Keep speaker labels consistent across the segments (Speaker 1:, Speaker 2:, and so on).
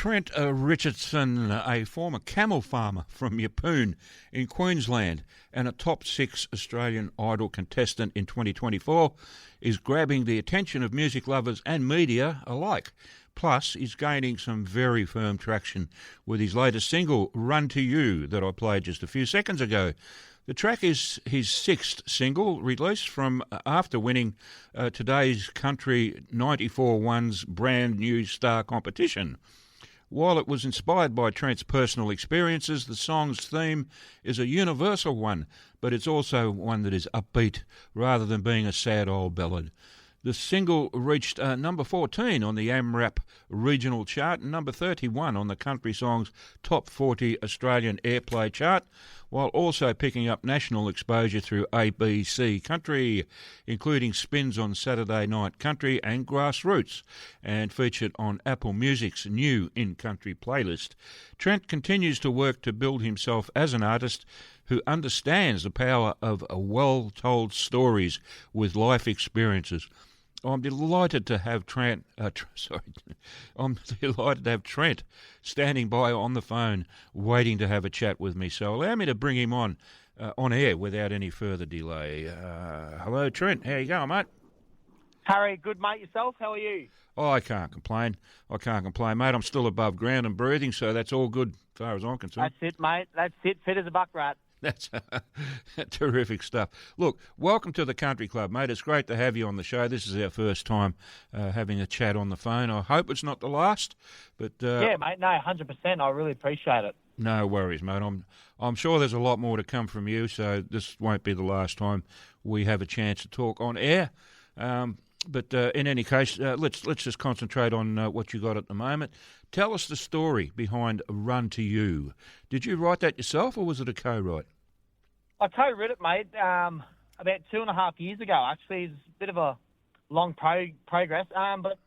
Speaker 1: Trent Richardson, a former camel farmer from Yeppoon in Queensland and a top 6 Australian Idol contestant in 2024, is grabbing the attention of music lovers and media alike. Plus, he's gaining some very firm traction with his latest single, Run to You, that I played just a few seconds ago. The track is his 6th single, released from after winning today's Country 94-1's brand new star competition. While it was inspired by Trent's personal experiences, the song's theme is a universal one, but it's also one that is upbeat rather than being a sad old ballad. The single reached number 14 on the AMRAP regional chart and number 31 on the Country Songs Top 40 Australian Airplay chart, while also picking up national exposure through ABC Country, including spins on Saturday Night Country and Grassroots, and featured on Apple Music's new In Country playlist. Trent continues to work to build himself as an artist who understands the power of well-told stories with life experiences. I'm delighted to have Trent. I'm delighted to have Trent standing by on the phone, waiting to have a chat with me. So allow me to bring him on air without any further delay. Hello, Trent. How you going, mate?
Speaker 2: Harry, good mate. Yourself? How are you?
Speaker 1: Oh, I can't complain. Mate. I'm still above ground and breathing, so that's all good as far as I'm concerned.
Speaker 2: That's it, mate. That's it. Fit as a buck rat.
Speaker 1: That's terrific stuff. Look, welcome to the Country Club, mate. It's great to have you on the show. This is our first time having a chat on the phone. I hope it's not the last. But
Speaker 2: yeah, mate. No, 100%. I really appreciate it.
Speaker 1: No worries, mate. I'm sure there's a lot more to come from you, so this won't be the last time we have a chance to talk on air. But in any case, let's just concentrate on what you got at the moment. Tell us the story behind Run to You. Did you write that yourself, or was it a co-write?
Speaker 2: I co-wrote it, mate, about 2.5 years ago. Actually, it's a bit of a long progress. But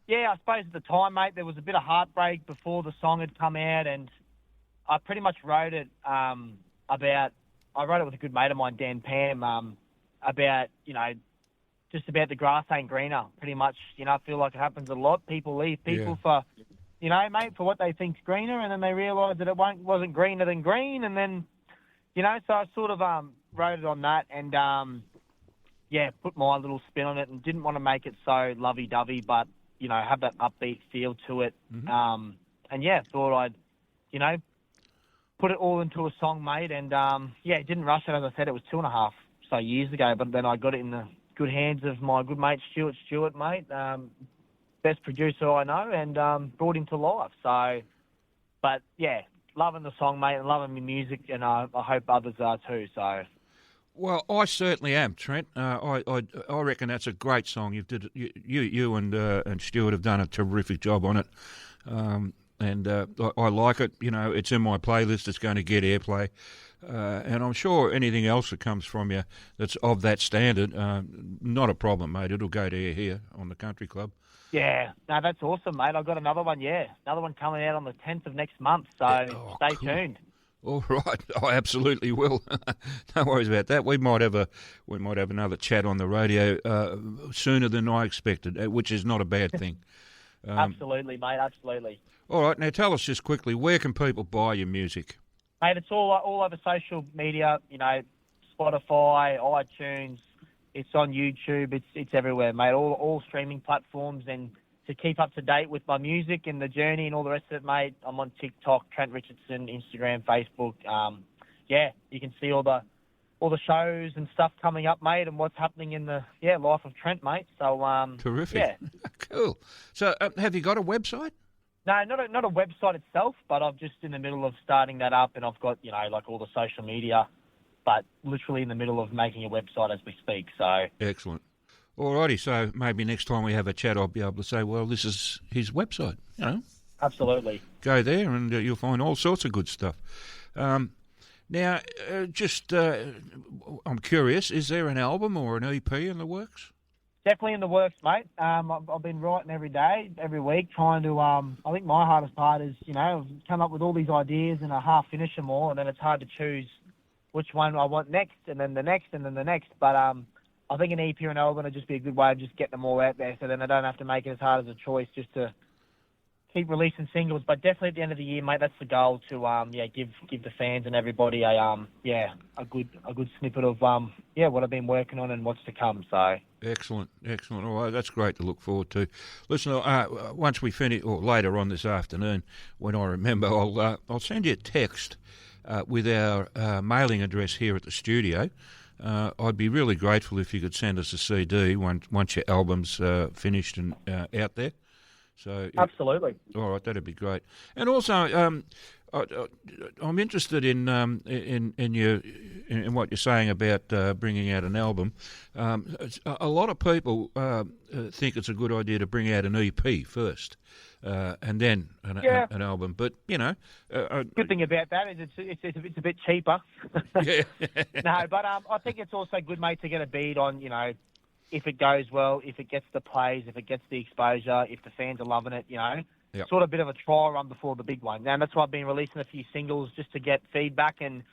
Speaker 2: yeah, I suppose at the time, mate, there was a bit of heartbreak before the song had come out, and I pretty much wrote it I wrote it with a good mate of mine, Dan Pam, about, just about the grass ain't greener, pretty much. I feel like it happens a lot. People leave people for, mate, for what they think's greener, and then they realise that it wasn't greener than green, and then, so I sort of wrote it on that and, put my little spin on it and didn't want to make it so lovey-dovey, but, have that upbeat feel to it. Mm-hmm. Thought I'd, put it all into a song, mate, and, didn't rush it. As I said, it was 2.5 years ago, but then I got it in the good hands of my good mate Stuart, mate, best producer I know, and brought him to life. So, but yeah, loving the song, mate, and loving the music, and I hope others are too. So,
Speaker 1: well, I certainly am, Trent. I reckon that's a great song. You and Stuart have done a terrific job on it, and I like it. It's in my playlist. It's going to get airplay. And I'm sure anything else that comes from you that's of that standard, not a problem, mate. It'll go to air here on the Country Club.
Speaker 2: Yeah, no, that's awesome, mate. I've got another one, another one coming out on the 10th of next month, so stay tuned. All
Speaker 1: right, I absolutely will. No worries about that. We might have another chat on the radio sooner than I expected, which is not a bad thing.
Speaker 2: Absolutely, mate. Absolutely.
Speaker 1: All right, now tell us just quickly, where can people buy your music?
Speaker 2: Mate, it's all over social media, Spotify, iTunes, it's on YouTube, it's everywhere, mate, all streaming platforms. And to keep up to date with my music and the journey and all the rest of it, mate, I'm on TikTok, Trent Richardson, Instagram, Facebook. You can see all the shows and stuff coming up, mate, and what's happening in the life of Trent, mate. So
Speaker 1: terrific.
Speaker 2: Yeah.
Speaker 1: Cool. So have you got a website?
Speaker 2: No, not a website itself, but I'm just in the middle of starting that up, and I've got, like all the social media, but literally in the middle of making a website as we speak. So
Speaker 1: excellent. All righty, so maybe next time we have a chat, I'll be able to say, well, this is his website,
Speaker 2: Absolutely.
Speaker 1: Go there and you'll find all sorts of good stuff. Now, I'm curious, is there an album or an EP in the works?
Speaker 2: Definitely in the works, mate. I've been writing every day, every week, trying to, I think my hardest part is, come up with all these ideas and I half finish them all, and then it's hard to choose which one I want next, and then the next, and then the next. But I think an EP or an album would just be a good way of just getting them all out there, so then I don't have to make it as hard as a choice just to keep releasing singles, but definitely at the end of the year, mate, that's the goal to give the fans and everybody a good snippet of what I've been working on and what's to come. So
Speaker 1: excellent. All right, that's great to look forward to. Listen, once we finish, or later on this afternoon, when I remember, I'll send you a text with our mailing address here at the studio. I'd be really grateful if you could send us a CD once your album's finished and out there. So
Speaker 2: absolutely.
Speaker 1: All right, that'd be great. And also, I'm interested in what you're saying about bringing out an album. A lot of people think it's a good idea to bring out an EP first, and then an album. But
Speaker 2: good thing about that is it's a bit cheaper.
Speaker 1: Yeah.
Speaker 2: No, but I think it's also good, mate, to get a beat on if it goes well, if it gets the plays, if it gets the exposure, if the fans are loving it,
Speaker 1: Yep.
Speaker 2: Sort of a bit of a trial run before the big one. And that's why I've been releasing a few singles just to get feedback and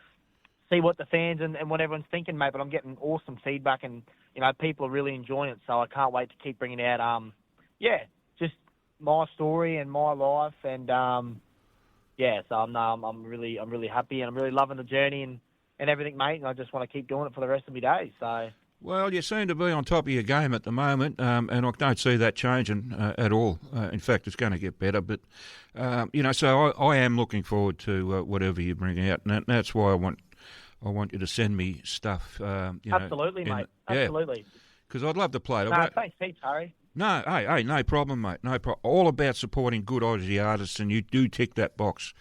Speaker 2: see what the fans and what everyone's thinking, mate. But I'm getting awesome feedback and, people are really enjoying it. So I can't wait to keep bringing out, just my story and my life. And, so I'm really happy and I'm really loving the journey and everything, mate. And I just want to keep doing it for the rest of my days. So.
Speaker 1: Well, you seem to be on top of your game at the moment, and I don't see that changing at all. In fact, it's going to get better. But so I am looking forward to whatever you bring out, and that's why I want you to send me stuff.
Speaker 2: Absolutely, mate. Absolutely.
Speaker 1: Because I'd love to play it.
Speaker 2: No, thanks heaps, Harry.
Speaker 1: No, hey, no problem, mate. No problem. All about supporting good Aussie artists, and you do tick that box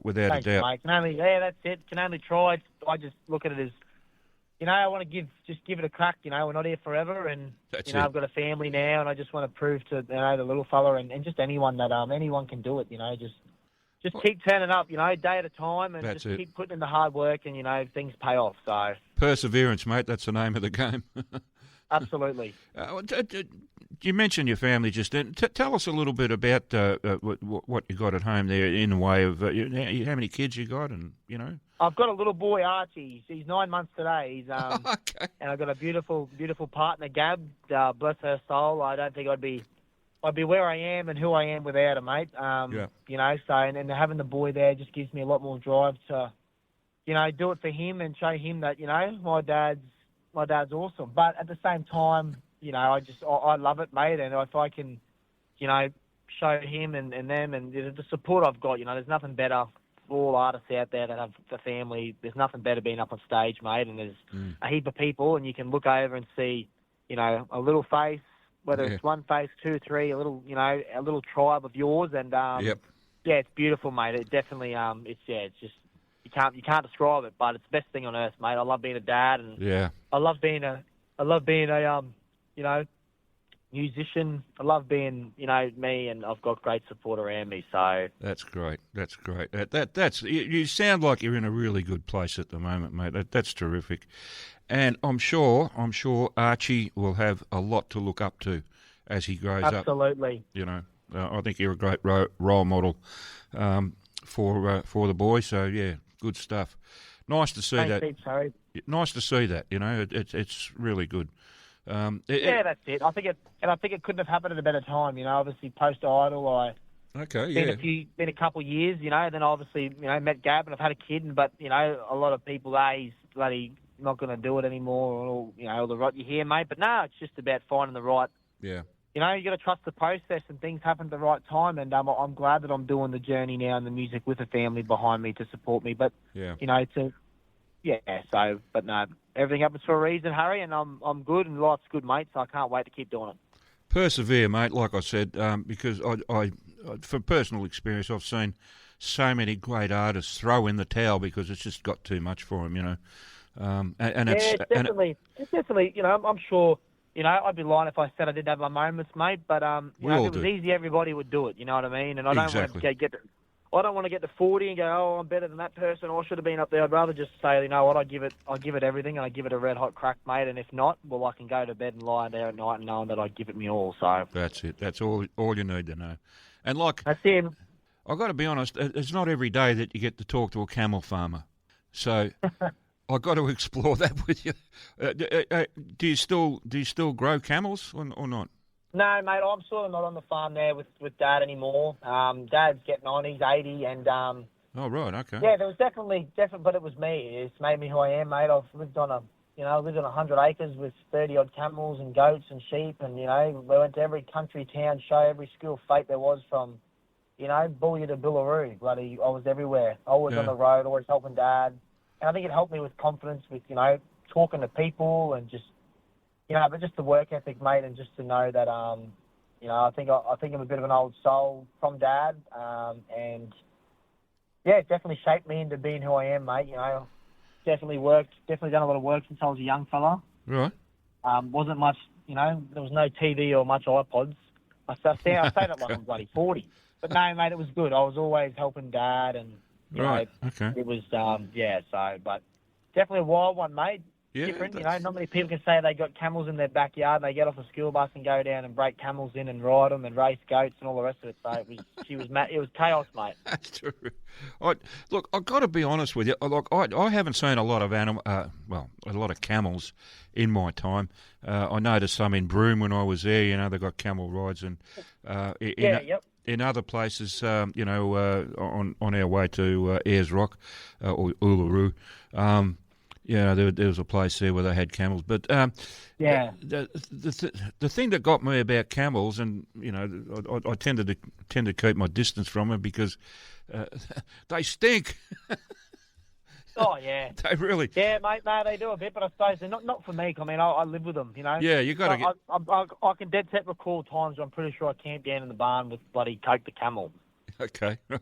Speaker 1: without
Speaker 2: thanks,
Speaker 1: a doubt.
Speaker 2: Mate. That's it. Can only try. I just look at it as. I want to give it a crack. We're not here forever, and I've got a family now, and I just want to prove to the little fella and just anyone that anyone can do it. Just keep turning up. Day at a time, and keep putting in the hard work, and things pay off. So
Speaker 1: perseverance, mate. That's the name of the game.
Speaker 2: Absolutely.
Speaker 1: You mentioned your family just then. Tell us a little bit about what you got at home there in the way of how many kids you got, and
Speaker 2: I've got a little boy, Archie. He's 9 months today. He's
Speaker 1: okay.
Speaker 2: And I've got a beautiful partner, Gab. Bless her soul. I don't think I'd be where I am and who I am without her, mate. So and having the boy there just gives me a lot more drive to, do it for him and show him that my dad's awesome. But at the same time, I love it, mate. And if I can, show him and them and the support I've got, there's nothing better. All artists out there that have the family, there's nothing better being up on stage, mate, and there's a heap of people, and you can look over and see, a little face, whether it's one face, two, three, a little tribe of yours, and it's beautiful, mate. It definitely, it's just you can't describe it, but it's the best thing on earth, mate. I love being a dad, and I love being a musician. I love being, me, and I've got great support around me. So
Speaker 1: that's great. That's you sound like you're in a really good place at the moment, mate. That's terrific, and I'm sure Archie will have a lot to look up to as he grows up.
Speaker 2: Absolutely.
Speaker 1: I think you're a great role model for the boy. So yeah, good stuff. Nice to see that.
Speaker 2: Thanks, Harry.
Speaker 1: Nice to see that. It's really good.
Speaker 2: That's it. I think it couldn't have happened at a better time. Obviously post Idol, been a couple of years. Then obviously met Gab and I've had a kid. But a lot of people he's bloody not going to do it anymore. Or all the rot you hear, mate. But no, it's just about finding the right.
Speaker 1: Yeah.
Speaker 2: You got to trust the process and things happen at the right time. And I'm glad that I'm doing the journey now and the music with a family behind me to support me. But but no, everything happens for a reason, Harry, and I'm good and life's good, mate, so I can't wait to keep doing it.
Speaker 1: Persevere, mate, like I said, because I from personal experience, I've seen so many great artists throw in the towel because it's just got too much for them, it's definitely,
Speaker 2: I'm sure, I'd be lying if I said I didn't have my moments, mate, but, if it was easy, everybody would do it, you know what I mean? And I don't want to I don't want to get to 40 and go, I'm better than that person, or I should have been up there. I'd rather just say, what, I give it everything, and I give it a red hot crack, mate. And if not, well, I can go to bed and lie there at night and knowing that I give it me all. So
Speaker 1: that's it. That's all you need to know. And
Speaker 2: that's him.
Speaker 1: I've got to be honest. It's not every day that you get to talk to a camel farmer, so I've got to explore that with you. Do you still grow camels or not?
Speaker 2: No, mate, I'm sort of not on the farm there with Dad anymore. Dad's getting on; he's 80, and
Speaker 1: Oh, right, okay.
Speaker 2: yeah, there was definitely, but it was me. It's made me who I am, mate. I've lived on 100 acres with 30 odd camels and goats and sheep, and we went to every country town show, every school fete there was from, Bullier to Billaroo. Bloody, I was everywhere. Always on the road, always helping Dad, and I think it helped me with confidence, with talking to people and just. But just the work ethic, mate, and just to know that, I think I'm a bit of an old soul from Dad, and yeah, it definitely shaped me into being who I am, mate. Definitely done a lot of work since I was a young fella.
Speaker 1: Right.
Speaker 2: Wasn't much, there was no TV or much iPods. I say that like I'm bloody 40, but no, mate, it was good. I was always helping Dad, and
Speaker 1: okay.
Speaker 2: it was but definitely a wild one, mate.
Speaker 1: Yeah,
Speaker 2: different. Not many people can say they got camels in their backyard and they get off a school bus and go down and break camels in and ride them and race goats and all the rest of it. So it was chaos, mate.
Speaker 1: That's true. Look, I've got to be honest with you. Look, I haven't seen a lot of a lot of camels in my time. I noticed some in Broome when I was there. They got camel rides, and in other places, on our way to Ayers Rock or Uluru. There was a place there where they had camels, but the thing that got me about camels, and I tend to keep my distance from them because they stink.
Speaker 2: Oh yeah,
Speaker 1: they really.
Speaker 2: Yeah, mate. No, they do a bit, but I suppose they're not for me. I mean, I live with them.
Speaker 1: Yeah, you got to.
Speaker 2: I can dead set recall times where I'm pretty sure I camped down in the barn with bloody Coke the camel.
Speaker 1: Okay, right.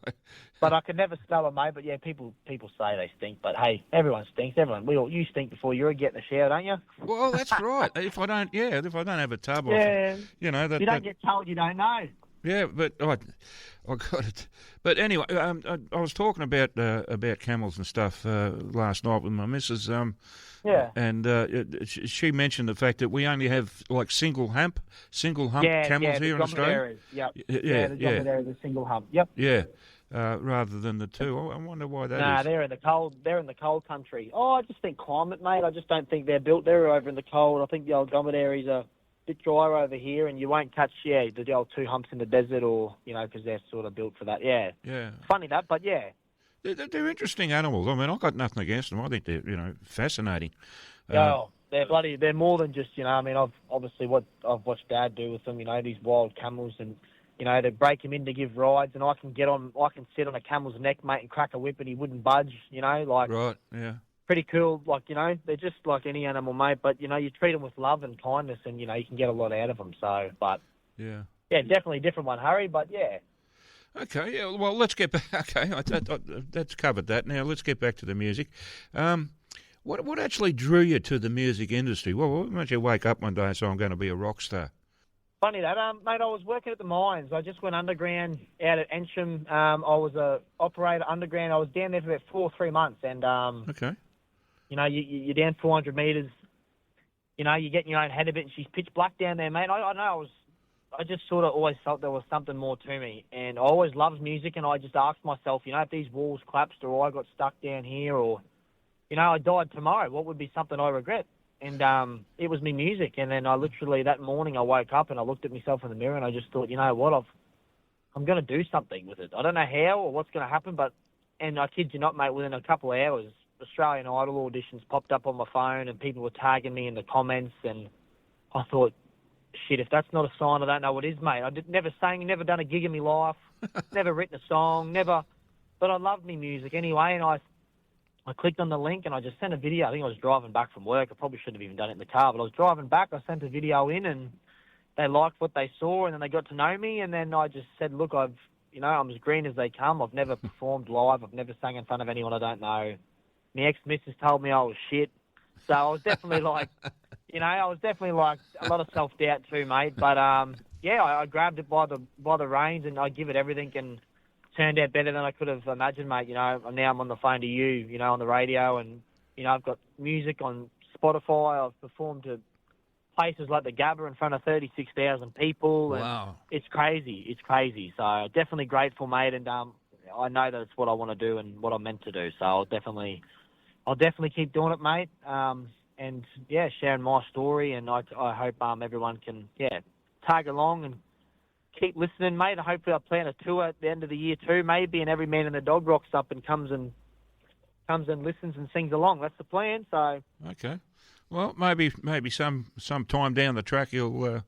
Speaker 2: But I could never smell them, mate. But yeah, people say they stink. But hey, everyone stinks. You stink before you get in the shower, don't you?
Speaker 1: Well, that's right. If I don't have a tub,
Speaker 2: you don't get told you don't know.
Speaker 1: Yeah, but I got it. But anyway, I was talking about camels and stuff last night with my missus. And she mentioned the fact that we only have like single hump camels here in Australia.
Speaker 2: Yep. The dromedary is a single hump. Yep.
Speaker 1: Yeah. Rather than the two. I wonder why that is.
Speaker 2: Nah, they're in the cold. They're in the cold country. Oh, I just think climate, mate. I just don't think they're built there over in the cold. I think the old dromedaries are a bit drier over here, and you won't catch the old two humps in the desert, or because they're sort of built for that. Yeah. Yeah. Funny that, but yeah.
Speaker 1: They're interesting animals. I mean, I've got nothing against them. I think they're fascinating.
Speaker 2: They're more than just I've watched Dad do with them. These wild camels, and they break him in to give rides, and I can sit on a camel's neck, mate, and crack a whip, and he wouldn't budge.
Speaker 1: Right, yeah.
Speaker 2: Pretty cool. They're just like any animal, mate. But you treat them with love and kindness, and you can get a lot out of them. So, but yeah, definitely a different one, Harry. But yeah.
Speaker 1: Okay, yeah. Well, let's get back. Okay, that's covered that. Now let's get back to the music. What actually drew you to the music industry? Well, why don't you wake up one day and say, I'm going to be a rock star?
Speaker 2: Funny that, mate. I was working at the mines. I just went underground out at Ensham. I was a operator underground. I was down there for about 3 months, and
Speaker 1: okay.
Speaker 2: You're down 400 metres. You're getting your own head a bit, and she's pitch black down there, mate. I know I just sort of always felt there was something more to me, and I always loved music, and I just asked myself, if these walls collapsed or I got stuck down here, or I died tomorrow, what would be something I regret? And it was me music, and then I literally that morning I woke up and I looked at myself in the mirror and I just thought, what, I'm going to do something with it. I don't know how or what's going to happen, and I kid you not, mate, within a couple of hours, Australian Idol auditions popped up on my phone and people were tagging me in the comments, and I thought, shit, if that's not a sign, I don't know what is, mate. Never sang, never done a gig in my life, never written a song, but I loved me music anyway, and I clicked on the link and I just sent a video. I think I was driving back from work. I probably shouldn't have even done it in the car, but I was driving back. I sent a video in and they liked what they saw, and then they got to know me, and then I just said, look, I'm as green as they come. I've never performed live. I've never sang in front of anyone I don't know. My ex-missus told me I was shit. So I was definitely like, a lot of self-doubt too, mate. But, I grabbed it by the reins and I give it everything, and turned out better than I could have imagined, mate. Now I'm on the phone to you, on the radio, and, I've got music on Spotify. I've performed to places like the Gabba in front of 36,000 people. And
Speaker 1: wow.
Speaker 2: It's crazy. So definitely grateful, mate. And I know that it's what I want to do and what I'm meant to do. So I'll definitely keep doing it, mate. And sharing my story. And I hope everyone can, tag along and keep listening, mate. Hopefully I plan a tour at the end of the year too, maybe, and every man in the dog rocks up and comes and listens and sings along. That's the plan. So
Speaker 1: Okay. Well, maybe some time down the track you'll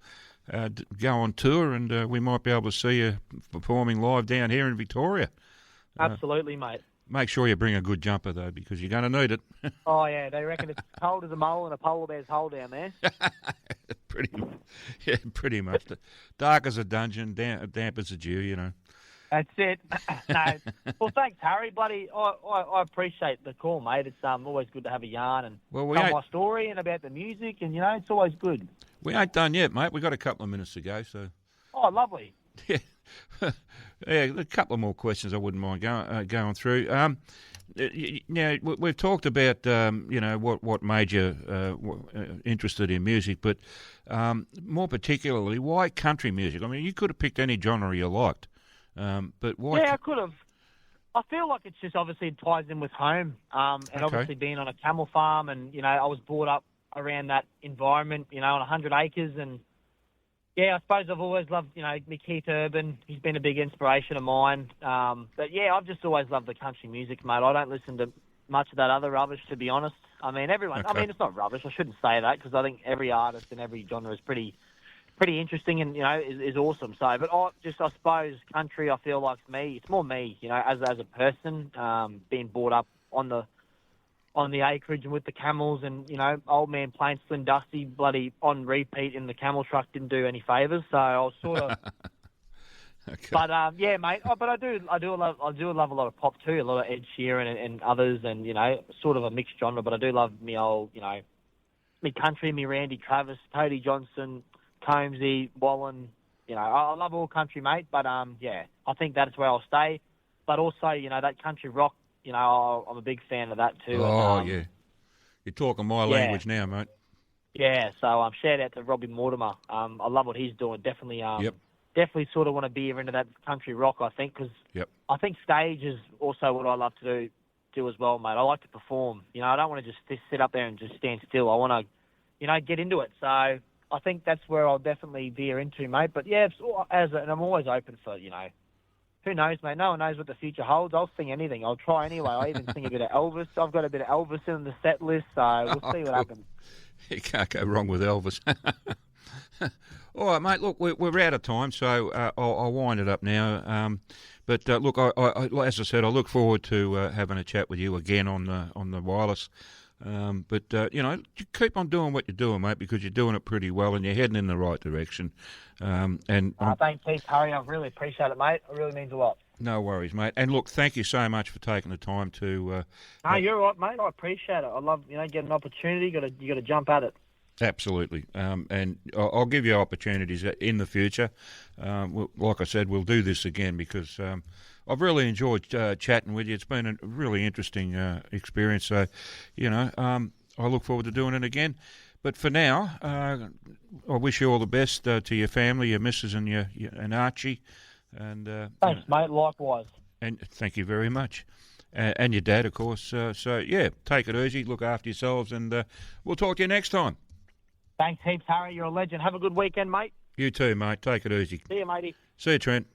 Speaker 1: go on tour, and we might be able to see you performing live down here in Victoria.
Speaker 2: absolutely, mate.
Speaker 1: Make sure you bring a good jumper though, because you're going to need it.
Speaker 2: Oh yeah, they reckon it's cold as a mole in a polar bear's hole down there.
Speaker 1: pretty much. Dark as a dungeon, damp as a dew, you know.
Speaker 2: That's it. No. Well, thanks, Harry. Bloody, I appreciate the call, mate. It's always good to have a yarn and tell my story and about the music, and it's always good.
Speaker 1: We ain't done yet, mate. We've got a couple of minutes to go, so.
Speaker 2: Oh, lovely.
Speaker 1: Yeah, yeah. A couple of more questions I wouldn't mind going through. Now we've talked about what made you interested in music, but more particularly, why country music? I mean, you could have picked any genre you liked, but why?
Speaker 2: Yeah, I could have. I feel like it's just obviously it ties in with home, and obviously being on a camel farm, and I was brought up around that environment, on 100 acres, and yeah, I suppose I've always loved, my Keith Urban. He's been a big inspiration of mine. But yeah, I've just always loved the country music, mate. I don't listen to much of that other rubbish, to be honest. I mean, everyone. Okay. I mean, it's not rubbish. I shouldn't say that because I think every artist in every genre is pretty interesting and is awesome. So, but I suppose country. I feel like me, it's more me, as a person, being brought up on the acreage and with the camels, and old man playing Slim Dusty bloody on repeat in the camel truck didn't do any favours. So I was sort of. Okay. But yeah, mate. But I do love a lot of pop too, a lot of Ed Sheeran and others, and sort of a mixed genre. But I do love me old, me country, me Randy Travis, Cody Johnson, Combsy, Wallen. I love all country, mate. But yeah, I think that's where I'll stay. But also, that country rock. I'm a big fan of that too.
Speaker 1: Oh, and, yeah. You're talking my language now, mate.
Speaker 2: Yeah, so shout out to Robbie Mortimer. I love what he's doing. Definitely, definitely sort of want to be into that country rock, I think, because I think stage is also what I love to do as well, mate. I like to perform. I don't want to just sit up there and just stand still. I want to, get into it. So I think that's where I'll definitely veer into, mate. But yeah, and I'm always open for, who knows, mate? No one knows what the future holds. I'll sing anything. I'll try anyway. I even sing a bit of Elvis. I've got a bit of Elvis in the set list, so we'll see what happens.
Speaker 1: You can't go wrong with Elvis. All right, mate. Look, we're out of time, so I'll wind it up now. But look, I, as I said, I look forward to having a chat with you again on the wireless. But you keep on doing what you're doing, mate, because you're doing it pretty well and you're heading in the right direction.
Speaker 2: Thanks, Keith, Harry. I really appreciate it, mate. It really means a lot.
Speaker 1: No worries, mate. And look, thank you so much for taking the time to.
Speaker 2: No, you're right, mate. I appreciate it. I love getting an opportunity. You got to jump at it.
Speaker 1: Absolutely, and I'll give you opportunities in the future. Like I said, we'll do this again because I've really enjoyed chatting with you. It's been a really interesting experience. So, I look forward to doing it again. But for now, I wish you all the best to your family, your missus and and Archie. And
Speaker 2: thanks, mate. Likewise.
Speaker 1: And thank you very much. And your dad, of course. So yeah, take it easy, look after yourselves, and we'll talk to you next time.
Speaker 2: Thanks heaps, Harry. You're a legend. Have a good weekend, mate.
Speaker 1: You too, mate. Take it easy.
Speaker 2: See you, matey.
Speaker 1: See you, Trent.